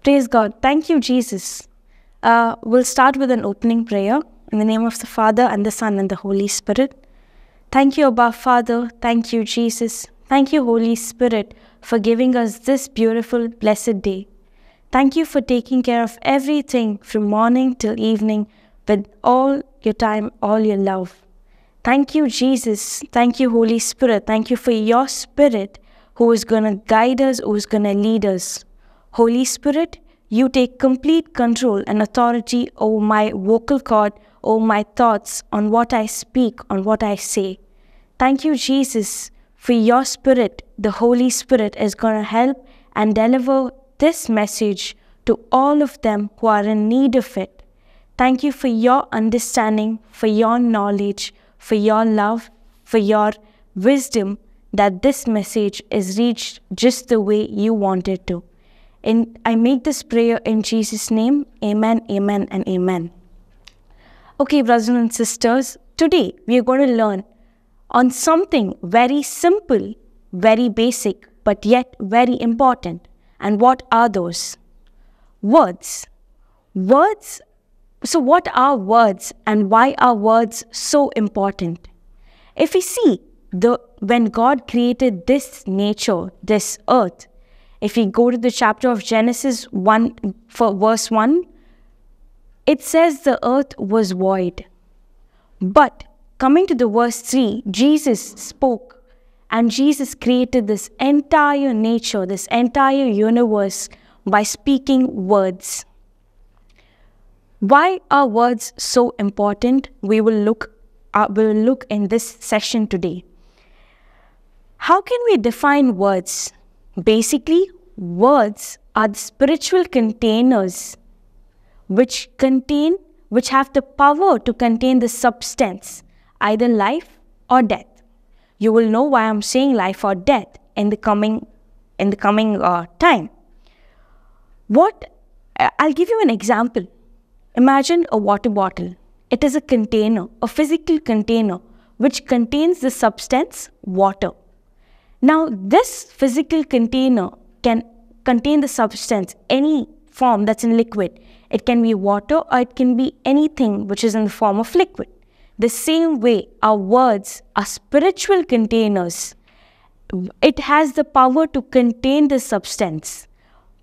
Praise God. Thank you, Jesus. We'll start with an opening prayer in the name of the Father and the Son and the Holy Spirit. Thank you, Abba Father. Thank you, Jesus. Thank you, Holy Spirit, for giving us this beautiful, blessed day. Thank you for taking care of everything from morning till evening with all your time, all your love. Thank you, Jesus. Thank you, Holy Spirit. Thank you for your Spirit who is going to guide us, who is going to lead us. Holy Spirit, you take complete control and authority over my vocal cord, over my thoughts, on what I speak, on what I say. Thank you, Jesus, for your Spirit, the Holy Spirit, is going to help and deliver this message to all of them who are in need of it. Thank you for your understanding, for your knowledge, for your love, for your wisdom, that this message is reached just the way you want it to. And I make this prayer in Jesus' name. Amen, amen, and amen. Okay, brothers and sisters, today we are going to learn on something very simple, very basic, but yet very important. And what are those? Words. Words. So what are words and why are words so important? If we see when God created this nature, this earth, if we go to the chapter of Genesis 1, for verse 1, it says the earth was void. But coming to the verse 3, Jesus spoke and Jesus created this entire nature, this entire universe by speaking words. Why are words so important? We will look in this session today. How can we define words? Basically, words are the spiritual containers which have the power to contain the substance, either life or death. You will know why I'm saying life or death in the coming time. I'll give you an example. Imagine a water bottle. It is a container, a physical container, which contains the substance water. Now, this physical container can contain the substance, any form that's in liquid. It can be water or it can be anything which is in the form of liquid. The same way, our words are spiritual containers. It has the power to contain the substance.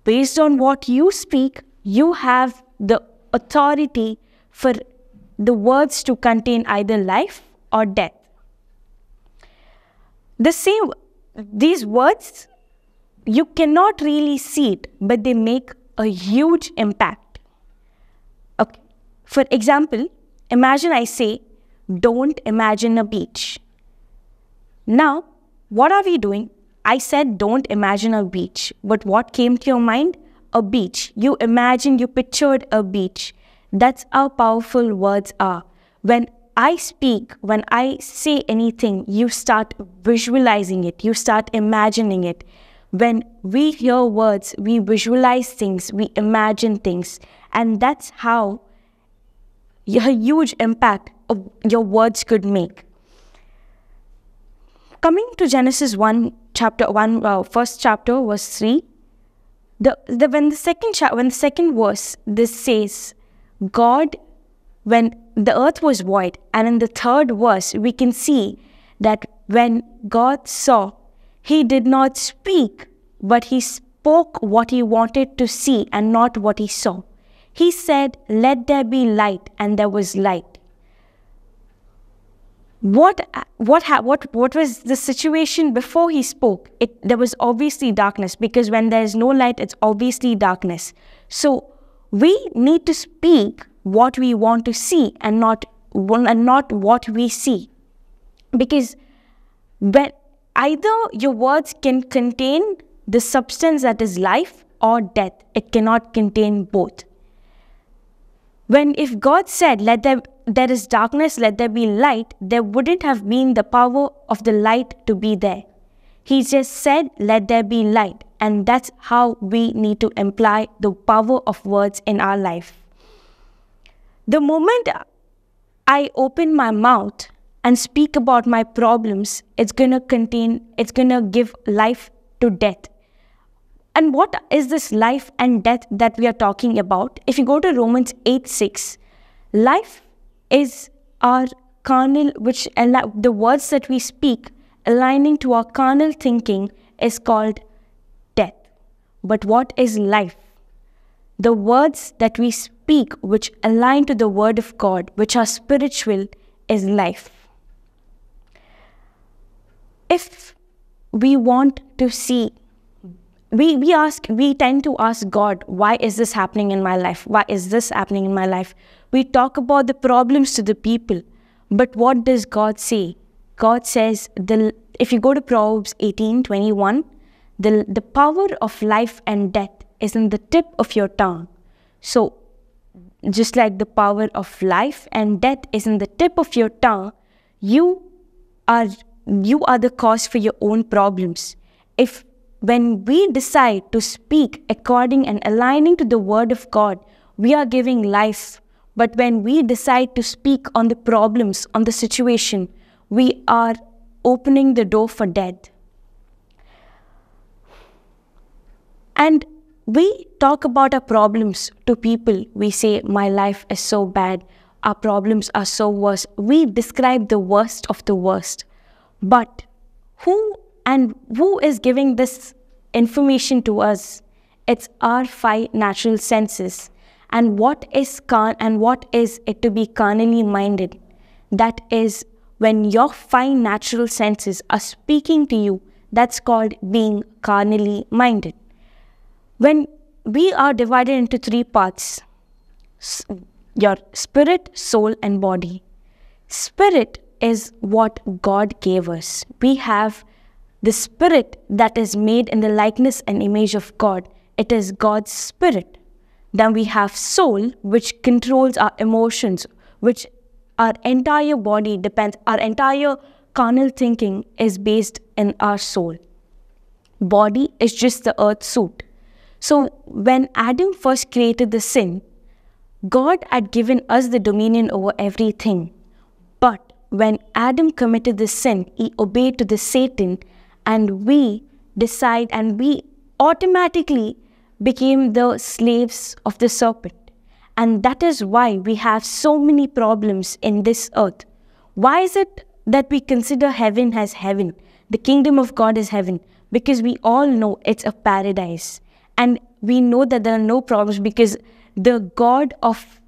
Based on what you speak, you have the authority for the words to contain either life or death. These words, you cannot really see it, but they make a huge impact. Okay. For example, imagine I say, don't imagine a beach. Now, what are we doing? I said, don't imagine a beach. But what came to your mind? A beach. You pictured a beach. That's how powerful words are. When I speak, when I say anything, you start visualizing it. You start imagining it. When we hear words, we visualize things, we imagine things. And that's how a huge impact of your words could make. Coming to Genesis 1, chapter 1, first chapter, verse 3, when the second verse, this says, God, when the earth was void, and in the third verse, we can see that when God saw, he did not speak, but he spoke what he wanted to see and not what he saw. He said, let there be light, and there was light. What was the situation before he spoke? There was obviously darkness, because when there is no light, it's obviously darkness. So we need to speak what we want to see and not what we see. Because when either your words can contain the substance that is life or death, it cannot contain both. If God said, there is darkness, let there be light, there wouldn't have been the power of the light to be there. He just said, let there be light. And that's how we need to imply the power of words in our life. The moment I open my mouth and speak about my problems, it's going to give life to death. And what is this life and death that we are talking about? If you go to Romans 8:6, life is our carnal, the words that we speak aligning to our carnal thinking is called death. But what is life? The words that we speak which align to the word of God, which are spiritual, is life. If we want to see, we tend to ask God, why is this happening in my life? Why is this happening in my life? We talk about the problems to the people. But what does God say? God says, if you go to Proverbs 18:21, the power of life and death is in the tip of your tongue. So, just like the power of life and death is in the tip of your tongue, you are the cause for your own problems. When we decide to speak according and aligning to the word of God, we are giving life. But when we decide to speak on the problems, on the situation, we are opening the door for death. And we talk about our problems to people. We say, my life is so bad. Our problems are so worse. We describe the worst of the worst. But who is giving this information to us? It's our 5 natural senses. And what is it to be carnally minded? That is, when your 5 natural senses are speaking to you, that's called being carnally minded. When we are divided into 3 parts, your spirit, soul, and body. Spirit is what God gave us. We have the spirit that is made in the likeness and image of God. It is God's spirit. Then we have soul, which controls our emotions, which our entire body depends, our entire carnal thinking is based in our soul. Body is just the earth suit. So when Adam first created the sin, God had given us the dominion over everything. But when Adam committed the sin, he obeyed to the Satan, and we automatically became the slaves of the serpent. And that is why we have so many problems in this earth. Why is it that we consider heaven as heaven? The kingdom of God is heaven. Because we all know it's a paradise. And we know that there are no problems because the God of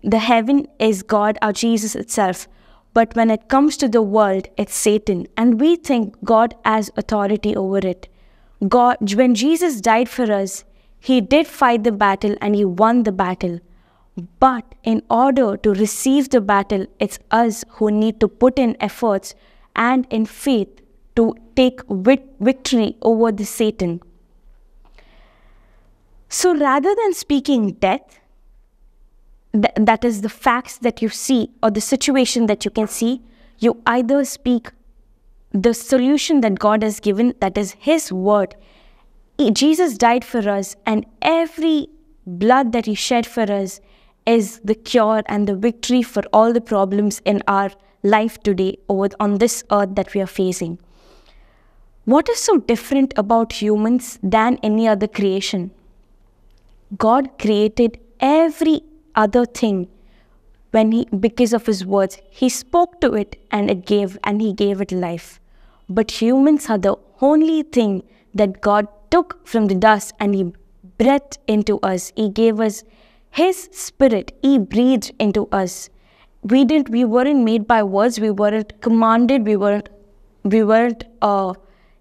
the heaven is God, our Jesus itself. But when it comes to the world, it's Satan. And we think God has authority over it. God, when Jesus died for us, he did fight the battle and he won the battle. But in order to receive the battle, it's us who need to put in efforts and in faith to take victory over the Satan. So rather than speaking death, that is the facts that you see or the situation that you can see, you either speak the solution that God has given, that is his word. Jesus died for us, and every blood that he shed for us is the cure and the victory for all the problems in our life today on this earth that we are facing. What is so different about humans than any other creation? God created every other thing because of his words. He spoke to it and he gave it life. But humans are the only thing that God took from the dust and he breathed into us. He gave us his spirit. He breathed into us. We weren't made by words. We weren't commanded.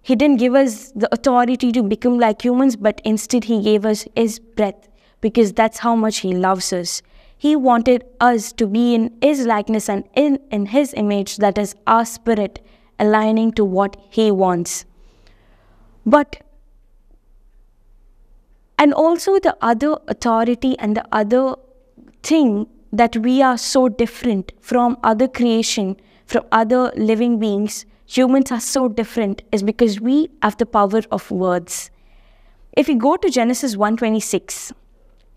He didn't give us the authority to become like humans, but instead he gave us his breath because that's how much he loves us. He wanted us to be in his likeness and in his image, that is our spirit, aligning to what he wants. And also the other authority and the other thing that we are so different from other creation, from other living beings, humans are so different, is because we have the power of words. If we go to Genesis 1:26,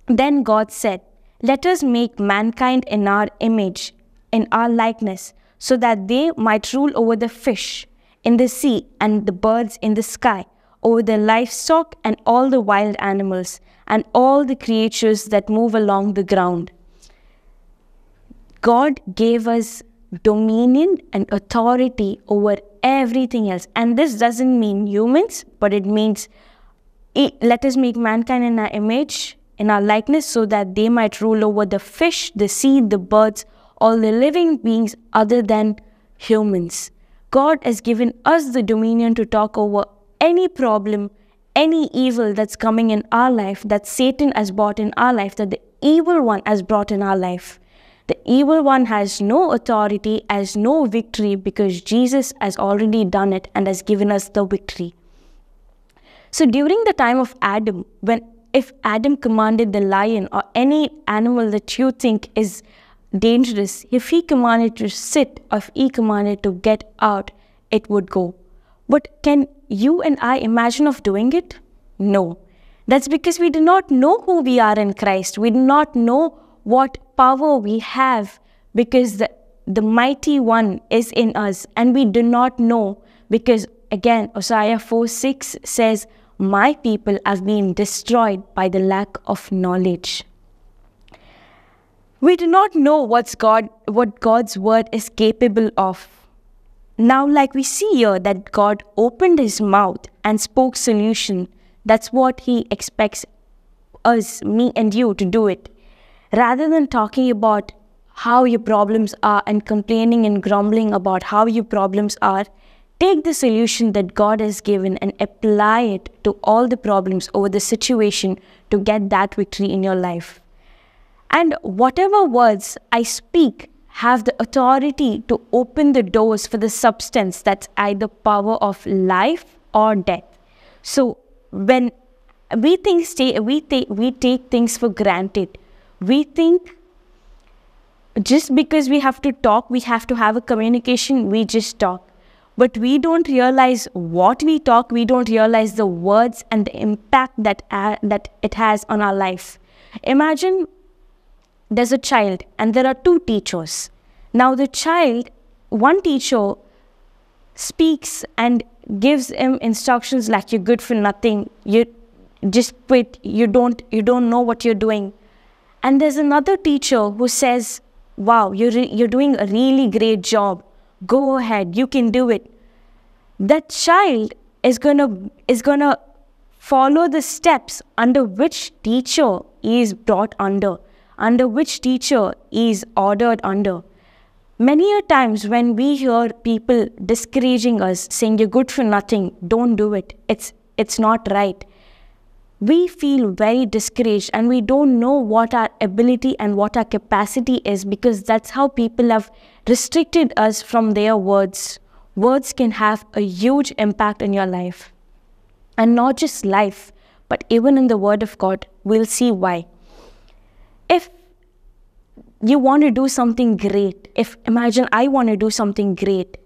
then God said, "Let us make mankind in our image, in our likeness, so that they might rule over the fish in the sea and the birds in the sky, over the livestock and all the wild animals and all the creatures that move along the ground. God gave us dominion and authority over everything else. And this doesn't mean humans, but it means let us make mankind in our image, in our likeness, so that they might rule over the fish, the sea, the birds, all the living beings other than humans. God has given us the dominion to talk over any problem, any evil that's coming in our life, that Satan has brought in our life, that the evil one has brought in our life. The evil one has no authority, has no victory, because Jesus has already done it and has given us the victory. So during the time of Adam, if Adam commanded the lion or any animal that you think is dangerous, if he commanded to sit or if he commanded to get out, it would go. But can you and I imagine of doing it? No. That's because we do not know who we are in Christ. We do not know what power we have, because the mighty one is in us, and we do not know because, again, Hosea 4:6 says, my people have been destroyed by the lack of knowledge. We do not know what God's word is capable of. Now, like we see here that God opened his mouth and spoke solution. That's what he expects us, me and you, to do it. Rather than talking about how your problems are and complaining and grumbling about how your problems are, take the solution that God has given and apply it to all the problems over the situation to get that victory in your life. And whatever words I speak have the authority to open the doors for the substance that's either power of life or death. So when we take things for granted. We think just because we have to talk, we have to have a communication, we just talk. But we don't realize what we talk, we don't realize the words and the impact that it has on our life. Imagine there's a child and there are two teachers. Now the child, one teacher speaks and gives him instructions like, you're good for nothing, you just quit, you don't know what you're doing. And there's another teacher who says, wow, you're doing a really great job. Go ahead, you can do it. That child is gonna follow the steps under which teacher is brought under which teacher is ordered under. Many a times when we hear people discouraging us, saying you're good for nothing, don't do it, it's not right, we feel very discouraged and we don't know what our ability and what our capacity is, because that's how people have restricted us from their words. Words can have a huge impact in your life. And not just life, but even in the Word of God, we'll see why. If you want to do something great, imagine I want to do something great,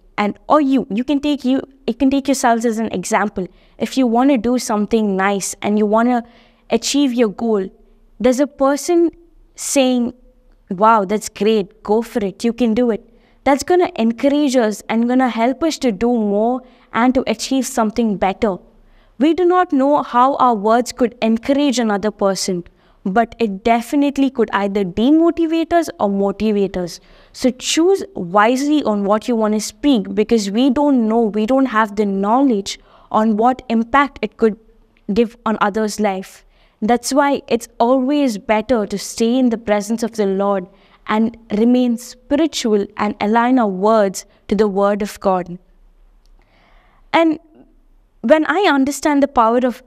or you can take yourselves as an example. If you want to do something nice and you want to achieve your goal, there's a person saying, wow, that's great, go for it, you can do it. That's going to encourage us and going to help us to do more and to achieve something better. We do not know how our words could encourage another person, but it definitely could either demotivate us or motivate us. So choose wisely on what you want to speak, because we don't know, we don't have the knowledge on what impact it could give on others' life. That's why it's always better to stay in the presence of the Lord and remain spiritual and align our words to the Word of God. And when I understand the power of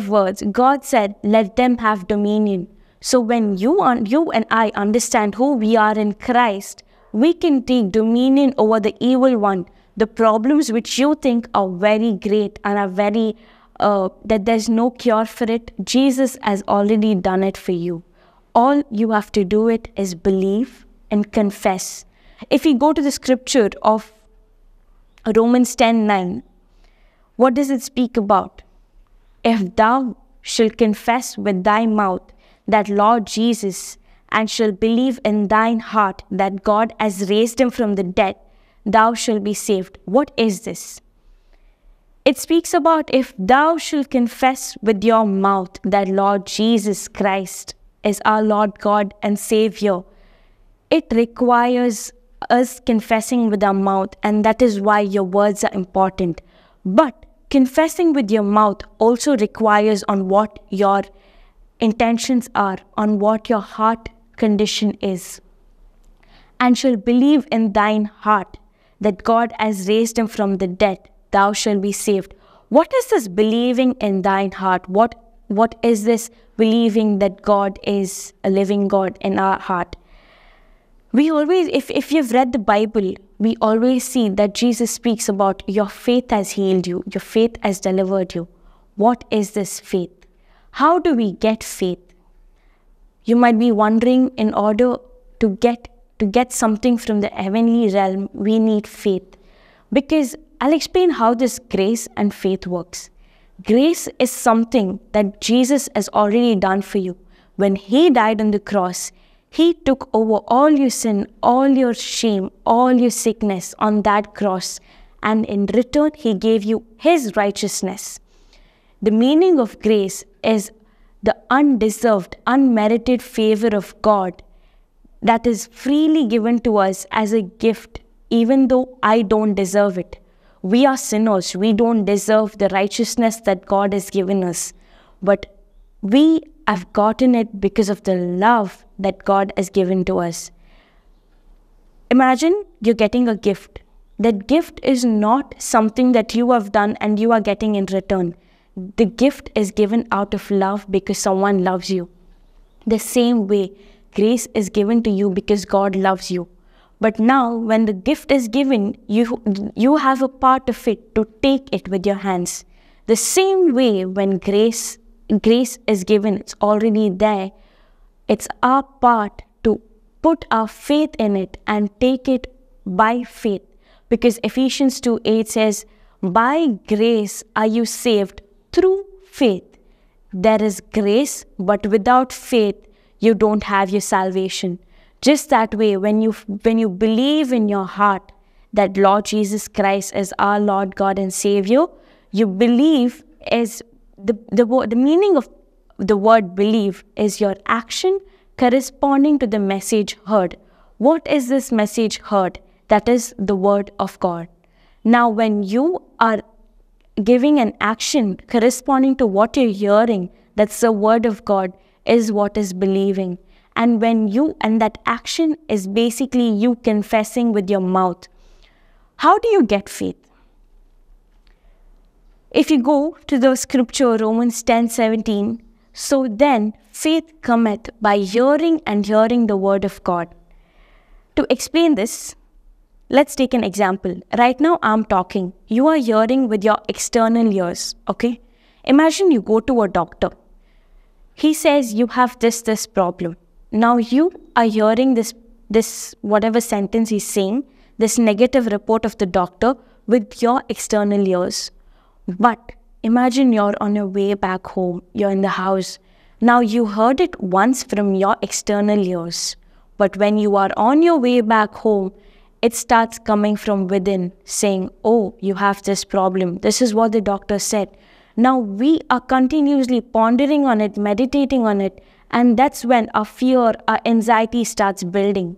words, God said, let them have dominion. So when you and I understand who we are in Christ, we can take dominion over the evil one. The problems which you think are very great and are very, that there's no cure for it, Jesus has already done it for you. All you have to do it is believe and confess. If we go to the scripture of Romans 10:9, what does it speak about? If thou shalt confess with thy mouth that Lord Jesus, and shalt believe in thine heart that God has raised him from the dead, thou shalt be saved. What is this? It speaks about if thou shalt confess with your mouth that Lord Jesus Christ is our Lord God and Savior. It requires us confessing with our mouth, and that is why your words are important. But confessing with your mouth also requires on what your intentions are, on what your heart condition is. And shall believe in thine heart that God has raised him from the dead, thou shalt be saved. What is this believing in thine heart? What is this believing that God is a living God in our heart? We always, if you've read the Bible, we always see that Jesus speaks about your faith has healed you, your faith has delivered you. What is this faith? How do we get faith? You might be wondering, in order to get something from the heavenly realm, we need faith. Because I'll explain how this grace and faith works. Grace is something that Jesus has already done for you. When he died on the cross, he took over all your sin, all your shame, all your sickness on that cross. And in return, he gave you his righteousness. The meaning of grace is the undeserved, unmerited favor of God that is freely given to us as a gift, even though I don't deserve it. We are sinners. We don't deserve the righteousness that God has given us. But we have gotten it because of the love that God has given to us. Imagine you're getting a gift. That gift is not something that you have done and you are getting in return. The gift is given out of love because someone loves you. The same way, grace is given to you because God loves you. But now, when the gift is given, you have a part of it to take it with your hands. The same way, when grace is given, it's already there. It's our part to put our faith in it and take it by faith. Because Ephesians 2:8 says, by grace are you saved through faith. There is grace, but without faith, you don't have your salvation. Just that way, when you believe in your heart that Lord Jesus Christ is our Lord God and Savior, you believe is the meaning of the word believe is your action corresponding to the message heard. What is this message heard? That is the word of God. Now, when you are giving an action corresponding to what you're hearing, that's the word of God, is what is believing. And and that action is basically you confessing with your mouth. How do you get faith? If you go to the scripture, Romans 10:17, so then faith cometh by hearing and hearing the word of God. To explain this, let's take an example. Right now I'm talking. You are hearing with your external ears, okay? Imagine you go to a doctor. He says you have this problem. Now you are hearing this whatever sentence he's saying, this negative report of the doctor with your external ears. But imagine you're on your way back home, you're in the house. Now you heard it once from your external ears. But when you are on your way back home, it starts coming from within saying, oh, you have this problem. This is what the doctor said. Now we are continuously pondering on it, meditating on it, and that's when our fear, our anxiety starts building.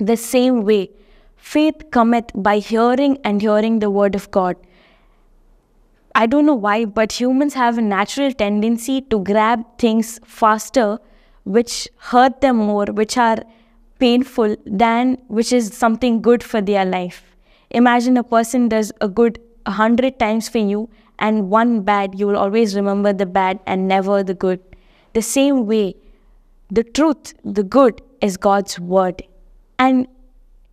The same way, faith cometh by hearing and hearing the word of God. I don't know why, but humans have a natural tendency to grab things faster, which hurt them more, which are painful, than which is something good for their life. Imagine a person does a good 100 times for you, and one bad, you will always remember the bad and never the good. The same way, the truth, the good is God's word. And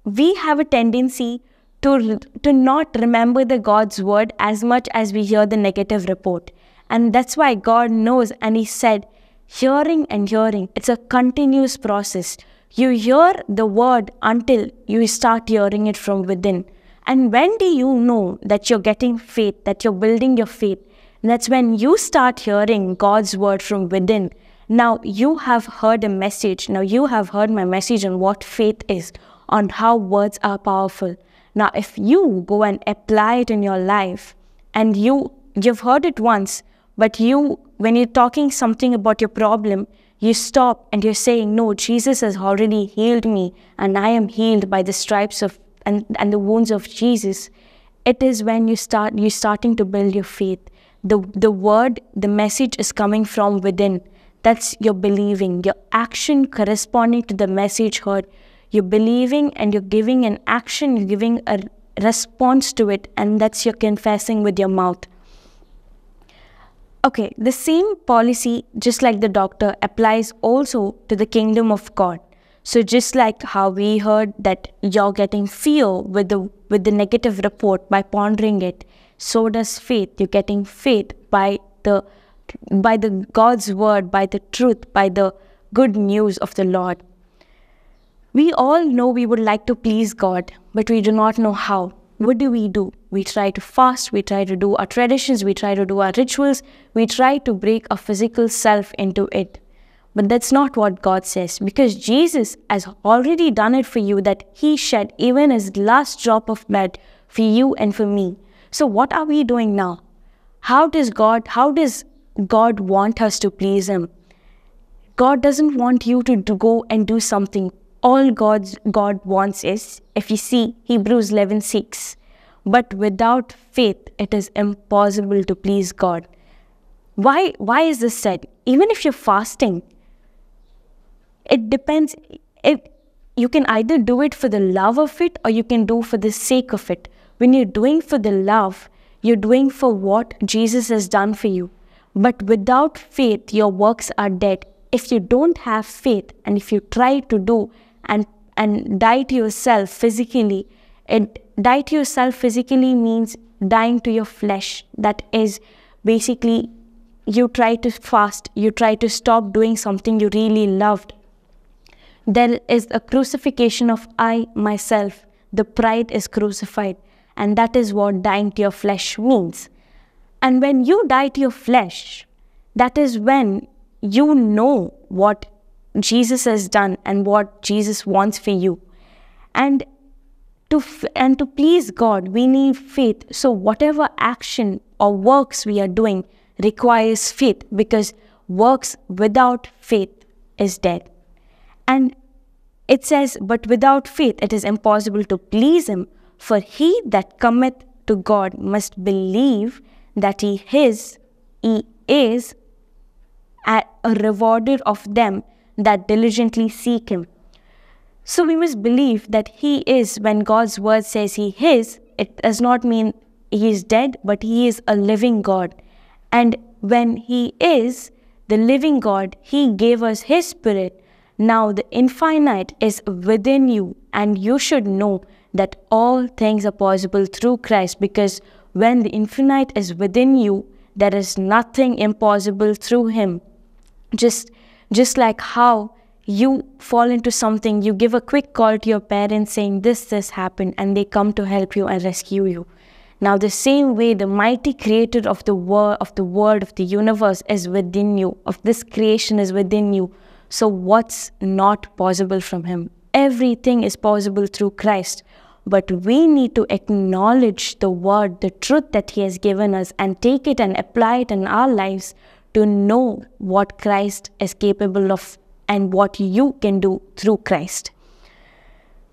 we have a tendency to not remember the God's word as much as we hear the negative report. And that's why God knows, and he said, hearing and hearing, it's a continuous process. You hear the word until you start hearing it from within. And when do you know that you're getting faith, that you're building your faith? That's when you start hearing God's word from within. Now you have heard a message. Now you have heard my message on what faith is, on how words are powerful. Now if you go and apply it in your life, and you've heard it once, but when you're talking something about your problem, you stop and you're saying, no, Jesus has already healed me, and I am healed by the stripes of and the wounds of Jesus. It is when you're starting to build your faith. The message is coming from within. That's your believing, your action corresponding to the message heard. You're believing and you're giving an action, you're giving a response to it, and that's your confessing with your mouth. Okay, the same policy, just like the doctor, applies also to the kingdom of God. So just like how we heard that you're getting fear with the negative report by pondering it, so does faith. You're getting faith by the God's word, by the truth, by the good news of the Lord. We all know we would like to please God, but we do not know how. What do? We try to fast, we try to do our traditions, we try to do our rituals, we try to break our physical self into it. But that's not what God says, because Jesus has already done it for you, that He shed even His last drop of blood for you and for me. So what are we doing now? How does God want us to please Him? God doesn't want you to go and do something. All God wants is, if you see Hebrews 11:6, but without faith it is impossible to please God. Why is this said? Even if you're fasting, it depends. You can either do it for the love of it, or you can do for the sake of it. When you're doing for the love, you're doing for what Jesus has done for you. But without faith, your works are dead. If you don't have faith, and if you try to do and die to yourself physically, die to yourself physically means dying to your flesh. That is basically, you try to fast, you try to stop doing something you really loved. There is a crucifixion of I, myself. The pride is crucified, and that is what dying to your flesh means. And when you die to your flesh, that is when you know what Jesus has done and what Jesus wants for you. And to please God, we need faith. So whatever action or works we are doing requires faith, because works without faith is dead. And it says, but without faith it is impossible to please Him. For he that cometh to God must believe that He is a rewarder of them that diligently seek Him. So we must believe that He is. When God's word says He is, it does not mean He is dead, but He is a living God. And when He is the living God, He gave us His Spirit. Now the infinite is within you, and you should know that all things are possible through Christ, because when the infinite is within you, there is nothing impossible through Him. Just like how you fall into something, you give a quick call to your parents saying this happened, and they come to help you and rescue you. Now the same way, the mighty creator of the world, of the universe is within you, of this creation is within you. So what's not possible from Him? Everything is possible through Christ. But we need to acknowledge the word, the truth that He has given us, and take it and apply it in our lives to know what Christ is capable of and what you can do through Christ.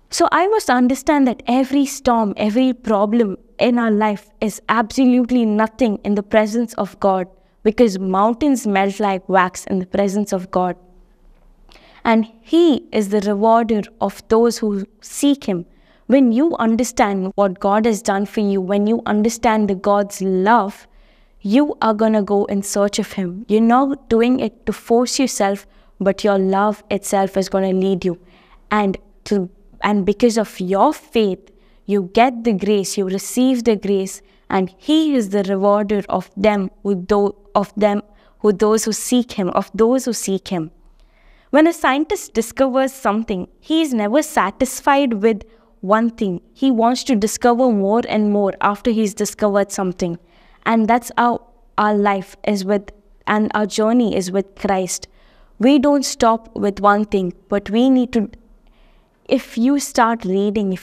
So I must understand that every storm, every problem in our life is absolutely nothing in the presence of God, because mountains melt like wax in the presence of God. And He is the rewarder of those who seek Him. When you understand what God has done for you, when you understand the God's love, you are going to go in search of Him. You're not doing it to force yourself, but your love itself is going to lead you. And because of your faith, you get the grace, you receive the grace, and He is the rewarder of those who seek Him. When a scientist discovers something, he is never satisfied with one thing. He wants to discover more and more after he's discovered something. And that's how our life is with, and our journey is with Christ. We don't stop with one thing, but we need to, if you start reading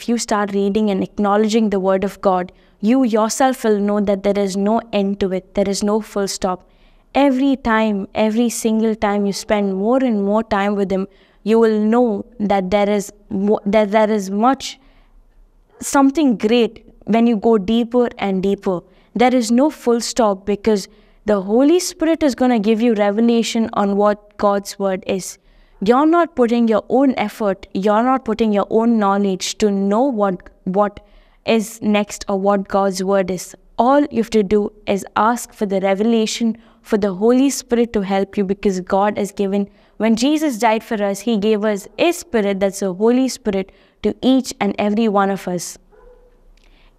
and acknowledging the Word of God, you yourself will know that there is no end to it. There is no full stop. Every single time you spend more and more time with Him, you will know that there is much, something great when you go deeper and deeper. There is no full stop, because the Holy Spirit is going to give you revelation on what God's Word is. You're not putting your own effort, you're not putting your own knowledge to know what is next or what God's Word is. All you have to do is ask for the revelation, for the Holy Spirit to help you, because God has given, when Jesus died for us, He gave us His Spirit, that's the Holy Spirit, to each and every one of us.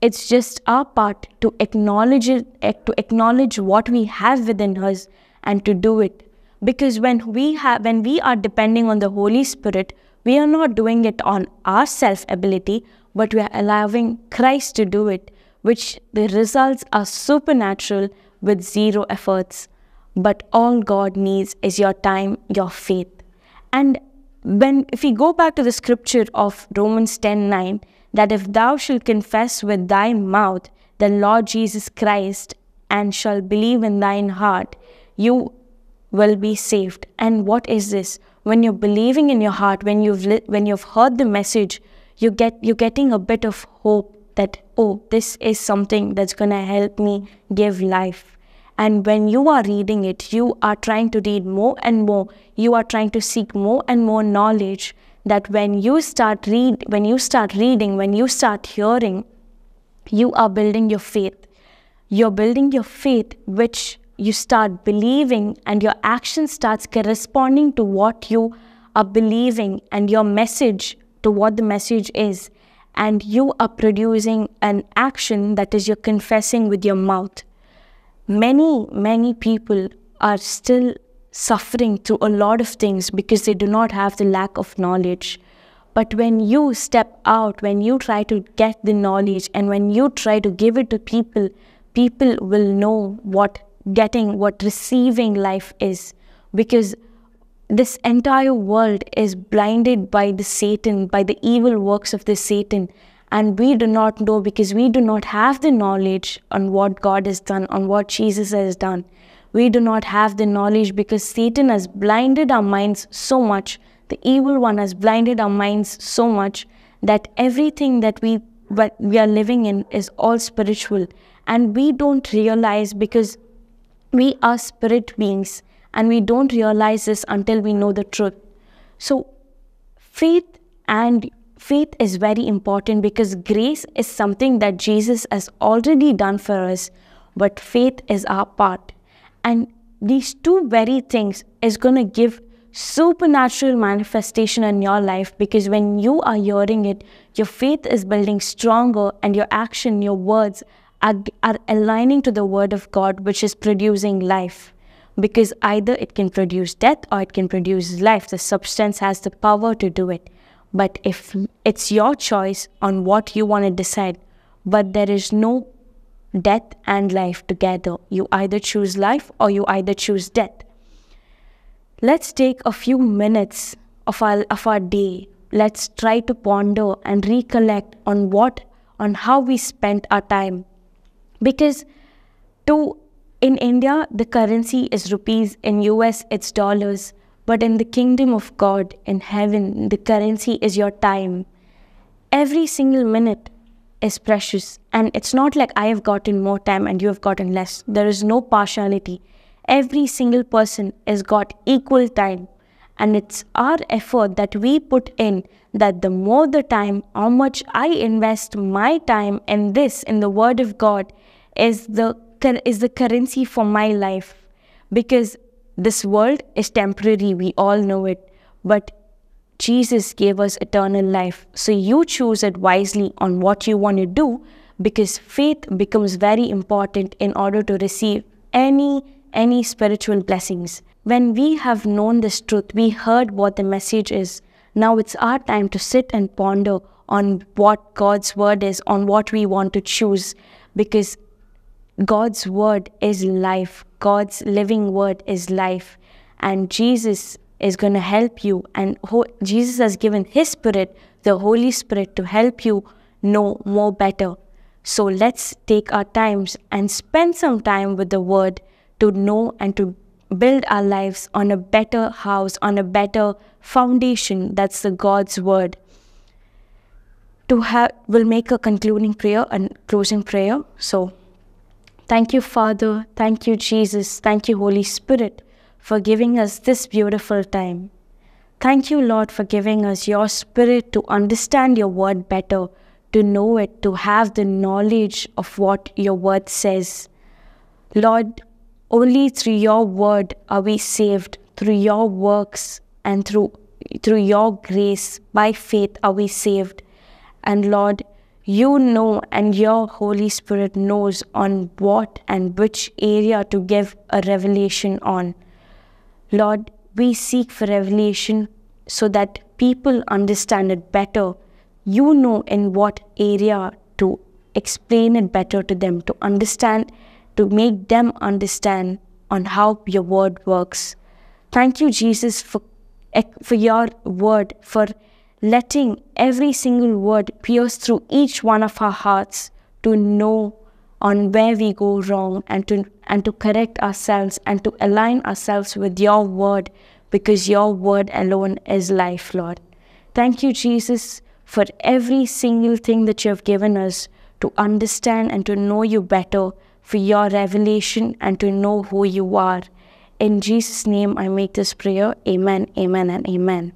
It's just our part to acknowledge it, to acknowledge what we have within us and to do it. Because when we are depending on the Holy Spirit, we are not doing it on our self-ability, but we are allowing Christ to do it, which the results are supernatural with zero efforts. But all God needs is your time, your faith. And if we go back to the scripture of Romans 10:9, that if thou shalt confess with thy mouth the Lord Jesus Christ and shall believe in thine heart, you will be saved. And what is this? When you're believing in your heart, when you've heard the message, you're getting a bit of hope that, oh, this is something that's going to help me give life. And when you are reading it, you are trying to read more and more. You are trying to seek more and more knowledge, that when you start reading, when you start hearing, you are building your faith. You're building your faith, which you start believing, and your action starts corresponding to what you are believing and your message to what the message is. And you are producing an action, that is, you're confessing with your mouth. Many people are still suffering through a lot of things because they do not have the lack of knowledge. But when you step out, when you try to get the knowledge, and when you try to give it to people, people will know what receiving life is. Because this entire world is blinded by the evil works of the Satan. And we do not know, because we do not have the knowledge on what God has done, on what Jesus has done. We do not have the knowledge because Satan has blinded our minds so much. The evil one has blinded our minds so much that everything that we are living in is all spiritual. And we don't realize, because we are spirit beings, and we don't realize this until we know the truth. So faith is very important, because grace is something that Jesus has already done for us, but faith is our part. And these two very things is going to give supernatural manifestation in your life, because when you are hearing it, your faith is building stronger, and your action, your words are aligning to the Word of God, which is producing life. Because either it can produce death or it can produce life. The substance has the power to do it. But if it's your choice on what you want to decide, but there is no death and life together. You either choose life or you either choose death. Let's take a few minutes of our day. Let's try to ponder and recollect on how we spent our time. Because in India, the currency is rupees. In US, it's dollars. But in the kingdom of God, in heaven, the currency is your time. Every single minute is precious. And it's not like I have gotten more time and you have gotten less. There is no partiality. Every single person has got equal time. And it's our effort that we put in, that the more the time, how much I invest my time in the Word of God, is the currency for my life. Because this world is temporary, we all know it. But Jesus gave us eternal life. So you choose it wisely on what you want to do, because faith becomes very important in order to receive any spiritual blessings. When we have known this truth, we heard what the message is. Now it's our time to sit and ponder on what God's Word is, on what we want to choose. Because God's Word is life. God's living Word is life. And Jesus is going to help you. And Jesus has given His Spirit, the Holy Spirit to help you know more better. So let's take our times and spend some time with the Word to know and to build our lives on a better house, on a better foundation. That's the God's Word. We'll make a concluding prayer and closing prayer. So, thank you, Father. Thank you, Jesus. Thank you, Holy Spirit, for giving us this beautiful time. Thank you, Lord, for giving us your Spirit to understand your Word better, to know it, to have the knowledge of what your Word says. Lord, only through your Word are we saved, through your works and through your grace, by faith are we saved. And Lord, you know, and your Holy Spirit knows on what and which area to give a revelation on. Lord, we seek for revelation so that people understand it better. You know in what area to explain it better to them, to understand, to make them understand on how your Word works. Thank you, Jesus, for your Word, for letting every single word pierce through each one of our hearts to know on where we go wrong and to correct ourselves and to align ourselves with your Word, because your Word alone is life, Lord. Thank you, Jesus, for every single thing that you have given us to understand and to know you better, for your revelation and to know who you are. In Jesus' name I make this prayer. Amen, amen, and amen.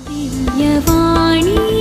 Divyavani